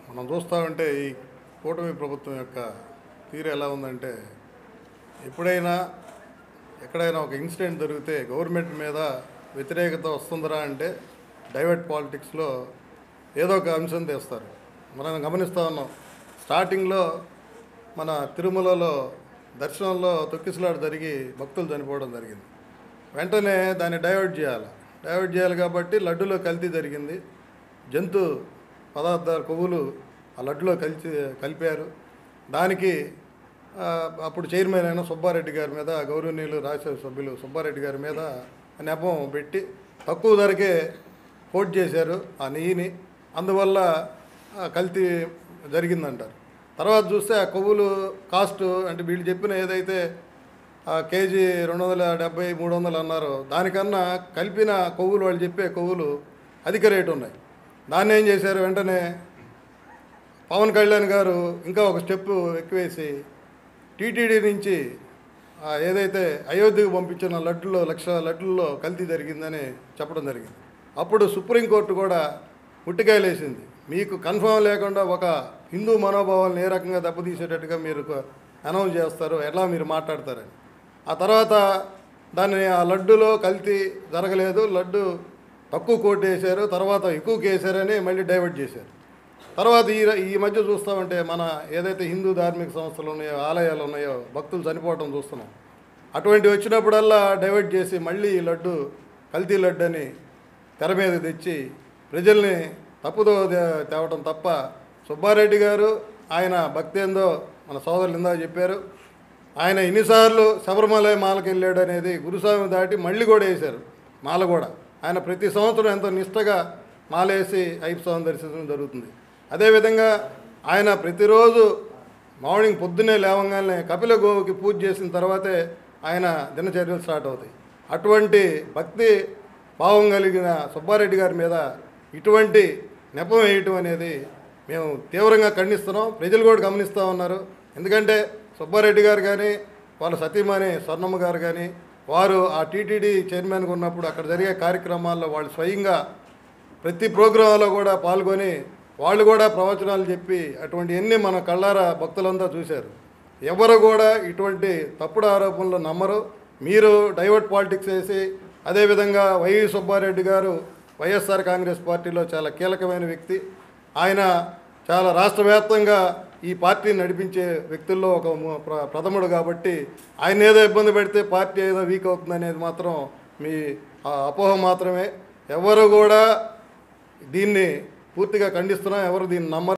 మనం చూస్తూ ఉంటే ఈ కూటమి ప్రభుత్వం యొక్క తీరు ఎలా ఉందంటే ఎప్పుడైనా ఎక్కడైనా ఒక ఇన్సిడెంట్ జరిగితే గవర్నమెంట్ మీద వ్యతిరేకత వస్తుందరా అంటే డైవర్ట్ పాలిటిక్స్లో ఏదో ఒక అంశం తెస్తారు. మనం గమనిస్తూ ఉన్నాం. స్టార్టింగ్లో మన తిరుమలలో దర్శనంలో తొక్కిసలాట జరిగి భక్తులు చనిపోవడం జరిగింది. వెంటనే దాన్ని డైవర్ట్ చేయాలి కాబట్టి లడ్డులో కల్తీ జరిగింది. జంతు పదార్థాలు కొవ్వులు ఆ లడ్డులో కలిపారు. దానికి అప్పుడు చైర్మన్ అయిన సుబ్బారెడ్డి గారి మీద, గౌరవనీయులు రాజ్యసభ సభ్యులు సుబ్బారెడ్డి గారి మీద నెపం పెట్టి తక్కువ ధరకే కోట్ చేశారు ఆ నెయ్యిని. అందువల్ల కల్తీ జరిగిందంటారు. తర్వాత చూస్తే ఆ కొవ్వులు కాస్ట్ అంటే వీళ్ళు చెప్పిన ఏదైతే కేజీ 270, 300 అన్నారో దానికన్నా కలిపిన కొవ్వులు, వాళ్ళు చెప్పే కొవ్వులు అధిక రేటు ఉన్నాయి. దాన్ని ఏం చేశారు, వెంటనే పవన్ కళ్యాణ్ గారు ఇంకా ఒక స్టెప్ ఎక్కువేసి టీటీడీ నుంచి ఏదైతే అయోధ్యకు పంపించిన లడ్డులో 1,00,000 లడ్డుల్లో కల్తీ జరిగిందని చెప్పడం జరిగింది. అప్పుడు సుప్రీంకోర్టు కూడా ముట్టికాయలేసింది. మీకు కన్ఫర్మ్ లేకుండా ఒక హిందూ మనోభావాలను ఏ రకంగా దెబ్బతీసేటట్టుగా మీరు అనౌన్స్ చేస్తారు, ఎలా మీరు మాట్లాడతారని. ఆ తర్వాత దాన్ని ఆ లడ్డులో కల్తీ జరగలేదు, లడ్డు తక్కువ కోట్ వేశారు, తర్వాత ఎక్కువ వేశారని మళ్ళీ డైవర్ట్ చేశారు. తర్వాత ఈ మధ్య చూస్తామంటే మన ఏదైతే హిందూ ధార్మిక సంస్థలు ఉన్నాయో, ఆలయాలు ఉన్నాయో, భక్తులు చనిపోవడం చూస్తున్నాం. అటువంటివి వచ్చినప్పుడల్లా డైవర్ట్ చేసి మళ్ళీ ఈ లడ్డు కల్తీ లడ్డు అని తెర మీద తెచ్చి ప్రజల్ని తప్పుదో తేవటం తప్ప, సుబ్బారెడ్డి గారు ఆయన భక్తి ఏందో మన సోదరులు ఇందా చెప్పారు. ఆయన ఎన్నిసార్లు శబరిమల మాలకు వెళ్ళాడు అనేది గురుస్వామి దాటి మళ్ళీ కూడా వేశారు మాల కూడా. ఆయన ప్రతి సంవత్సరం ఎంతో నిష్టగా మాలేసి అయ్యప్ప స్వామి దర్శించడం జరుగుతుంది. అదేవిధంగా ఆయన ప్రతిరోజు మార్నింగ్ పొద్దున్నే లేవగానే కపిల గోవుకి పూజ చేసిన తర్వాతే ఆయన దినచర్యలు స్టార్ట్ అవుతాయి. అటువంటి భక్తి భావం కలిగిన సుబ్బారెడ్డి గారి మీద ఇటువంటి నెపం వేయటం అనేది మేము తీవ్రంగా ఖండిస్తున్నాం. ప్రజలు కూడా గమనిస్తూ ఉన్నారు. ఎందుకంటే సుబ్బారెడ్డి గారు కానీ, వాళ్ళ సతీమణి స్వర్ణమ్మ గారు కానీ, వారు ఆ టీటీడీ చైర్మన్గా ఉన్నప్పుడు అక్కడ జరిగే కార్యక్రమాల్లో వాళ్ళు స్వయంగా ప్రతి ప్రోగ్రాంలో కూడా పాల్గొని వాళ్ళు కూడా ప్రవచనాలు చెప్పి అటువంటివన్నీ మన కళ్ళారా భక్తులంతా చూశారు. ఎవరు కూడా ఇటువంటి తప్పుడు ఆరోపణలు నమ్మరు. మీరు డైవర్ట్ పాలిటిక్స్ వేసి, అదేవిధంగా సుబ్బారెడ్డి గారు వైఎస్ఆర్ కాంగ్రెస్ పార్టీలో చాలా కీలకమైన వ్యక్తి. ఆయన చాలా రాష్ట్ర వ్యాప్తంగా ఈ పార్టీని నడిపించే వ్యక్తుల్లో ఒక ప్రథముడు కాబట్టి ఆయన ఏదో ఇబ్బంది పెడితే పార్టీ ఏదో వీక్ అవుతుంది అనేది మాత్రం మీ అపోహ మాత్రమే. ఎవరు కూడా దీన్ని పూర్తిగా ఖండిస్తున్నాం. ఎవరు దీన్ని నమ్మరు.